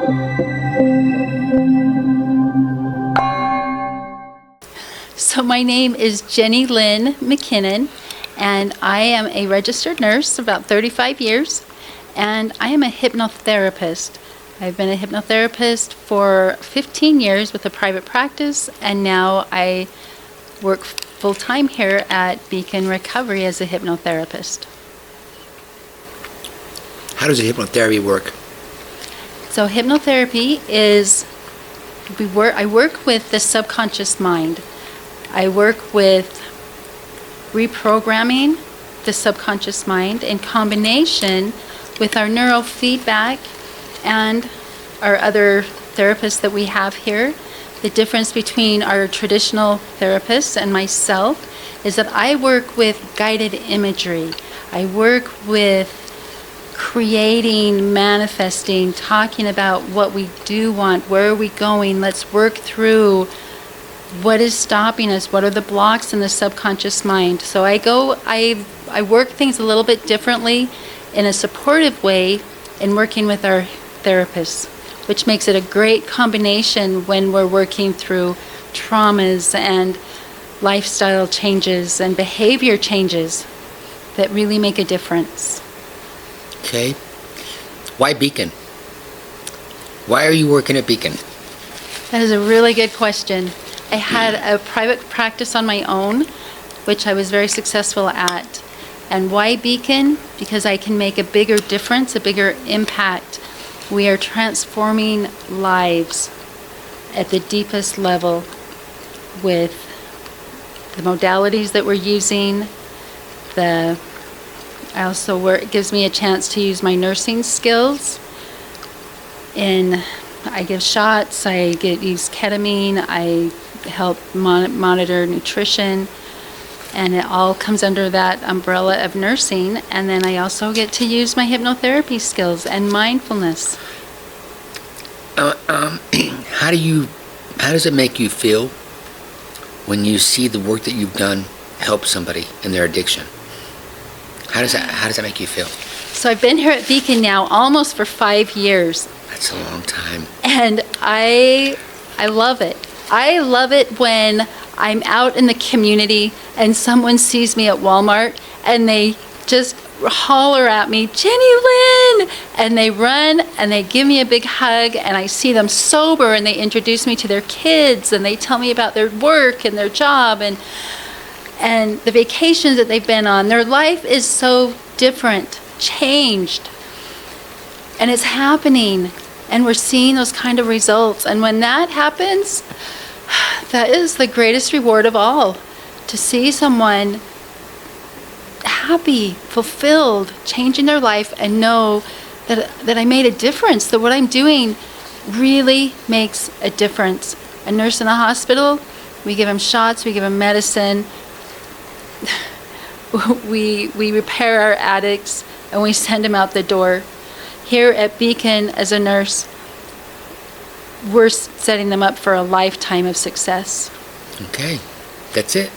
So my name is Jennilyn McKinnon, and I am a registered nurse, about 35 years, and I am a hypnotherapist. I've been a hypnotherapist for 15 years with a private practice, and now I work full-time here at Beecon Recovery as a hypnotherapist. How does the hypnotherapy work? So hypnotherapy is, I work with the subconscious mind. I work with reprogramming the subconscious mind in combination with our neurofeedback and our other therapists that we have here. The difference between our traditional therapists and myself is that I work with guided imagery. I work with creating, manifesting, talking about what we do want, where are we going, let's work through what is stopping us, what are the blocks in the subconscious mind. So I work things a little bit differently in a supportive way in working with our therapists, which makes it a great combination when we're working through traumas and lifestyle changes and behavior changes that really make a difference. Okay. Why Beecon? Why are you working at Beecon? That is a really good question. I had a private practice on my own, which I was very successful at. And why Beecon? Because I can make a bigger difference, a bigger impact. We are transforming lives at the deepest level with the modalities that we're using. It gives me a chance to use my nursing skills. I give shots, I use ketamine, I help monitor nutrition, and it all comes under that umbrella of nursing. And then I also get to use my hypnotherapy skills and mindfulness. How does it make you feel when you see the work that you've done help somebody in their addiction? How does that make you feel? So I've been here at Beecon now almost for 5 years. That's a long time. And I love it. I love it when I'm out in the community and someone sees me at Walmart and they just holler at me, Jennilyn! And they run and they give me a big hug, and I see them sober and they introduce me to their kids and they tell me about their work and their job and the vacations that they've been on. Their life is so different, changed, and it's happening. And we're seeing those kind of results. And when that happens, that is the greatest reward of all. To see someone happy, fulfilled, changing their life, and know that I made a difference, that what I'm doing really makes a difference. A nurse in a hospital, we give them shots, we give them medicine, we repair our addicts, and we send them out the door. Here at Beecon, as a nurse, we're setting them up for a lifetime of success. Okay, that's it.